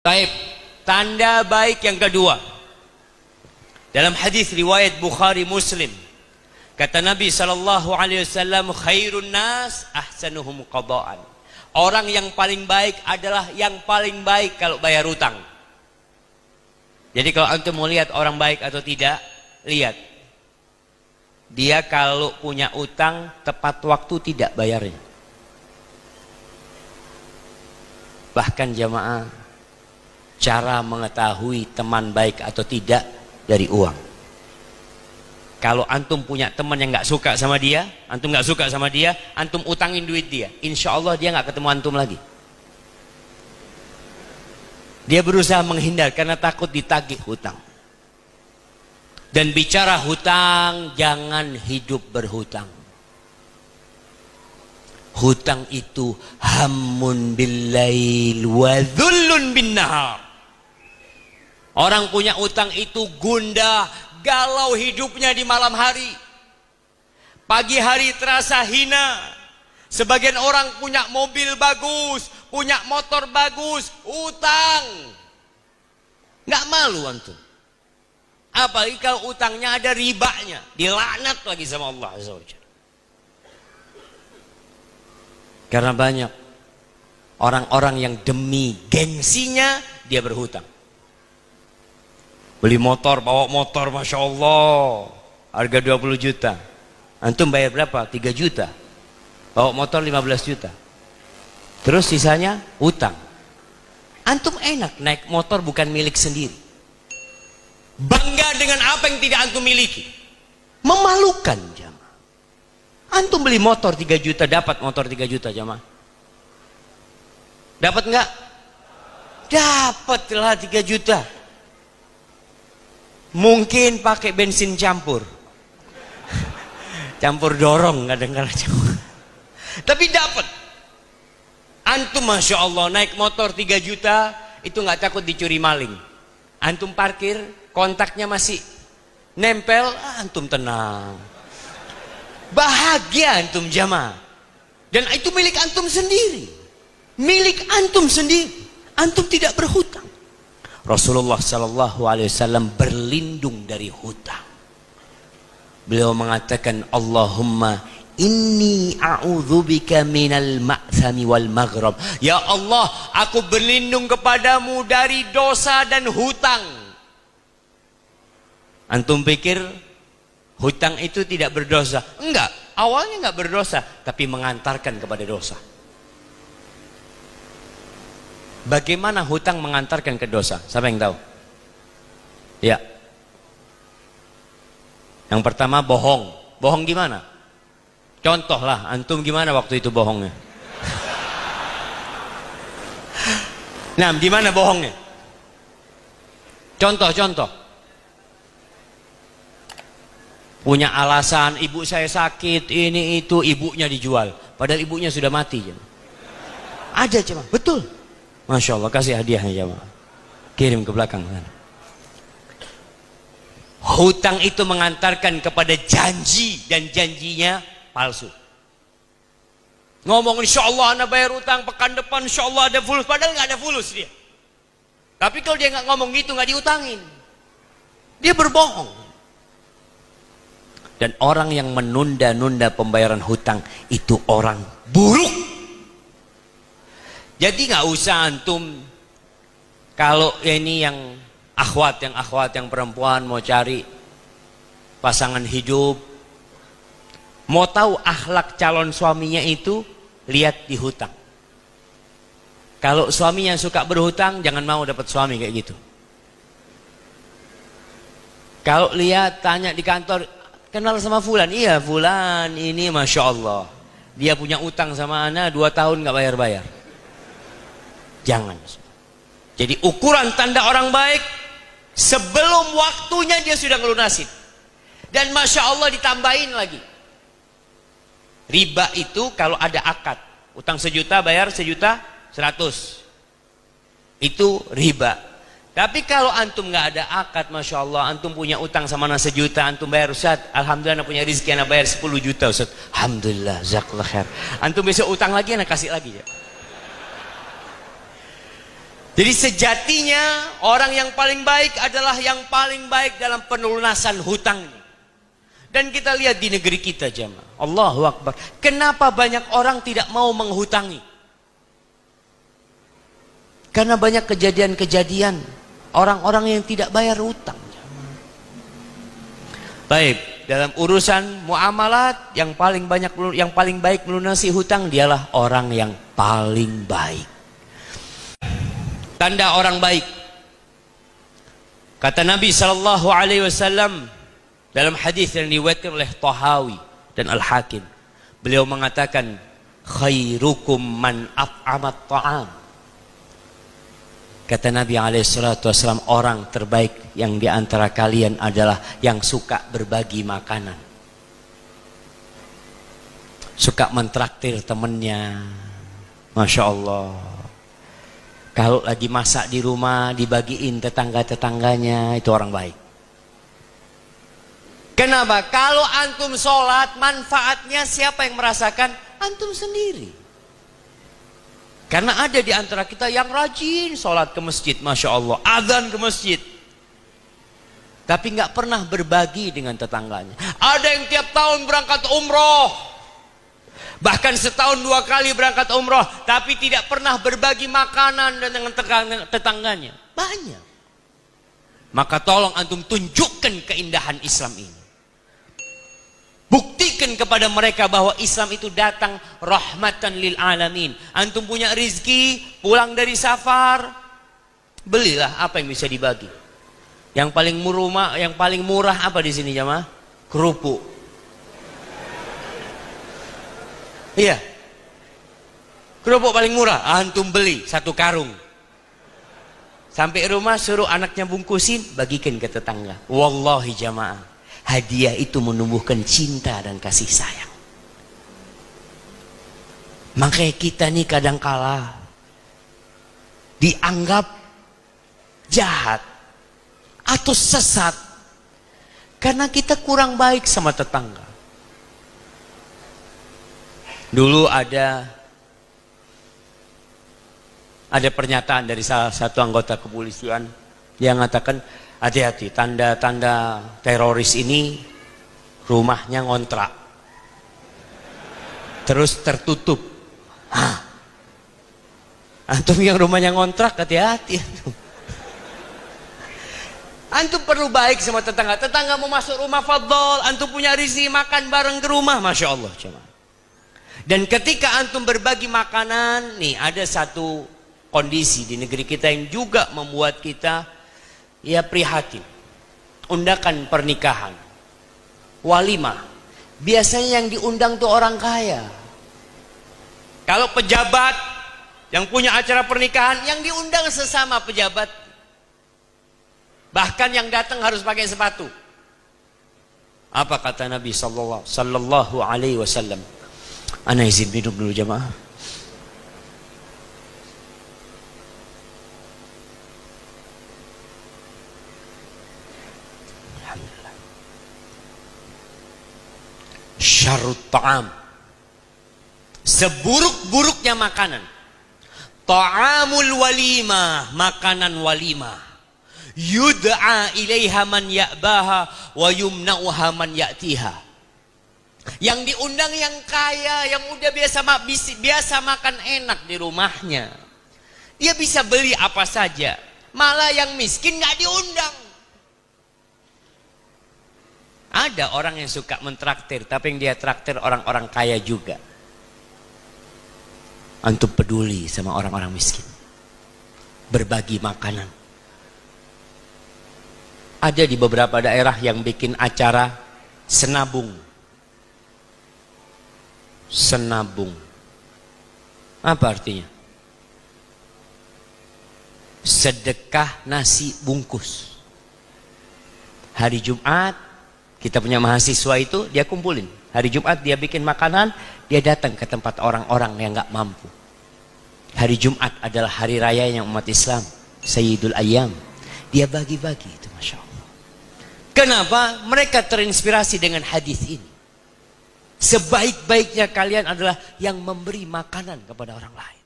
Baik, tanda baik yang kedua. Dalam hadis riwayat Bukhari Muslim, kata Nabi SAW, khairun nas ahsanuhum qada'an. Orang yang paling baik adalah yang paling baik kalau bayar utang. Jadi kalau antum mau lihat orang baik atau tidak, lihat. Dia kalau punya utang tepat waktu tidak bayarnya. Bahkan jamaah, cara mengetahui teman baik atau tidak dari uang. Kalau antum punya teman yang nggak suka sama dia, antum nggak suka sama dia, antum utangin duit dia, insya Allah dia nggak ketemu antum lagi. Dia berusaha menghindar karena takut ditagih hutang. Dan bicara hutang, jangan hidup berhutang. Hutang itu hammun billail wa dhullun bin nahar. Orang punya utang itu gundah, galau hidupnya di malam hari. Pagi hari terasa hina. Sebagian orang punya mobil bagus, punya motor bagus, utang. Nggak malu antum. Apalagi kalau utangnya ada ribanya, dilaknat lagi sama Allah Azza wa Jalla. Karena banyak orang-orang yang demi gengsinya dia berhutang. Beli motor, bawa motor, Masya Allah, harga 20 juta. Antum bayar berapa? 3 juta. Bawa motor 15 juta. Terus sisanya utang. Antum enak naik motor bukan milik sendiri. Bangga dengan apa yang tidak antum miliki. Memalukan jamaah. Antum beli motor 3 juta, dapat motor 3 juta jamaah. Dapat enggak? Dapatlah 3 juta. Mungkin pakai bensin campur. Campur dorong kadang-kadang. Tapi dapat. Antum Masya Allah naik motor 3 juta, itu nggak takut dicuri maling. Antum parkir, kontaknya masih nempel, antum tenang. Bahagia antum jamaah. Dan itu milik antum sendiri. Milik antum sendiri. Antum tidak berhutang. Rasulullah SAW berlindung dari hutang. Beliau mengatakan, Allahumma inni a'udzubika minal ma'thami wal maghrab. Ya Allah, aku berlindung kepadamu dari dosa dan hutang. Antum pikir hutang itu tidak berdosa? Enggak, awalnya enggak berdosa, tapi mengantarkan kepada dosa. Bagaimana hutang mengantarkan ke dosa? Siapa yang tahu? Ya. Yang pertama bohong. Bohong gimana? Contoh lah, antum gimana waktu itu bohongnya? Nah, gimana bohongnya? Contoh. Punya alasan, ibu saya sakit, ini itu, ibunya dijual. Padahal ibunya sudah mati. Ada cuma, betul. Masya Allah, kasih hadiahnya jemaah. Kirim ke belakang. Hutang itu mengantarkan kepada janji, dan janjinya palsu. Ngomong insya Allah anda bayar utang pekan depan, insya Allah ada fulus, padahal nggak ada fulus dia. Tapi kalau dia nggak ngomong gitu, nggak diutangin, dia berbohong. Dan orang yang menunda-nunda pembayaran hutang itu orang buruk. Jadi nggak usah antum, kalau ini yang akhwat yang perempuan mau cari pasangan hidup, mau tahu akhlak calon suaminya itu, lihat di hutang. Kalau suaminya suka berhutang, jangan mau dapat suami kayak gitu. Kalau lihat, tanya di kantor, kenal sama fulan? Iya fulan ini Masya Allah, dia punya utang sama ana 2 tahun nggak bayar-bayar. Jangan. Jadi ukuran tanda orang baik, sebelum waktunya dia sudah ngelunasin. Dan Masya Allah ditambahin lagi. Riba itu kalau ada akad, utang 1 juta bayar 1.100.000, itu riba. Tapi kalau antum nggak ada akad, Masya Allah, antum punya utang sama anak 1 juta, antum bayar, Ustaz, alhamdulillah anak punya rezeki, anak bayar 10 juta Ustaz, alhamdulillah, jazakallah khair. Antum besok utang lagi, anak kasih lagi ya. Jadi sejatinya orang yang paling baik adalah yang paling baik dalam pelunasan hutangnya. Dan kita lihat di negeri kita jemaah. Allahu Akbar. Kenapa banyak orang tidak mau menghutangi? Karena banyak kejadian-kejadian orang-orang yang tidak bayar hutang. Baik, dalam urusan muamalat yang paling baik melunasi hutang dialah orang yang paling baik. Tanda orang baik. Kata Nabi sallallahu alaihi wasallam dalam hadis yang diriwayatkan oleh Tahawi dan Al-Hakim, beliau mengatakan, khairukum man at'amat ta'am. Kata Nabi SAW, orang terbaik yang diantara kalian adalah yang suka berbagi makanan. Suka mentraktir temennya. Masya Allah. Kalau lagi masak di rumah, dibagiin tetangga-tetangganya, itu orang baik. Kenapa? Kalau antum sholat, manfaatnya siapa yang merasakan? Antum sendiri. Karena ada di antara kita yang rajin sholat ke masjid, Masya Allah, azan ke masjid, tapi nggak pernah berbagi dengan tetangganya. Ada yang tiap tahun berangkat umroh, bahkan setahun 2 kali berangkat umroh, tapi tidak pernah berbagi makanan dengan tetangganya. Banyak. Maka tolong antum tunjukkan keindahan Islam ini. Buktikan kepada mereka bahwa Islam itu datang rahmatan lil alamin. Antum punya rizki, pulang dari safar, belilah apa yang bisa dibagi. Yang paling murah apa di sini jamaah? Kerupuk. Iya. Kerupuk paling murah, antum beli 1 karung. Sampai rumah suruh anaknya bungkusin, bagikan ke tetangga. Wallahi jamaah, hadiah itu menumbuhkan cinta dan kasih sayang. Makanya kita nih kadangkala dianggap jahat atau sesat karena kita kurang baik sama tetangga. Dulu ada pernyataan dari salah satu anggota kepolisian yang mengatakan, hati-hati, tanda-tanda teroris ini rumahnya ngontrak, terus tertutup. Antum yang rumahnya ngontrak, hati-hati. Antum perlu baik sama tetangga. Tetangga mau masuk rumah, fadol. Antum punya rezeki makan bareng ke rumah, Masya Allah. Dan ketika antum berbagi makanan, nih ada satu kondisi di negeri kita yang juga membuat kita ya prihatin. Undakan pernikahan, walimah, biasanya yang diundang tuh orang kaya. Kalau pejabat yang punya acara pernikahan, yang diundang sesama pejabat. Bahkan yang datang harus pakai sepatu. Apa kata Nabi sallallahu alaihi wasallam? Ana izin minum dulu jamaah. Syarrut ta'am, seburuk-buruknya makanan, ta'amul walimah, makanan walimah, yud'a ilaiha man ya'baha wa yumna'uha man ya'tiha. Yang diundang yang kaya, yang udah biasa makan enak di rumahnya, dia bisa beli apa saja. Malah yang miskin nggak diundang. Ada orang yang suka mentraktir, tapi yang dia traktir orang-orang kaya juga. Antum peduli sama orang-orang miskin, berbagi makanan. Ada di beberapa daerah yang bikin acara senabung. Senabung. Apa artinya? Sedekah nasi bungkus. Hari Jumat, kita punya mahasiswa itu, dia kumpulin. Hari Jumat dia bikin makanan, dia datang ke tempat orang-orang yang gak mampu. Hari Jumat adalah hari raya yang umat Islam, Sayyidul Ayyam. Dia bagi-bagi itu, Masya Allah. Kenapa? Mereka terinspirasi dengan hadis ini. Sebaik-baiknya kalian adalah yang memberi makanan kepada orang lain.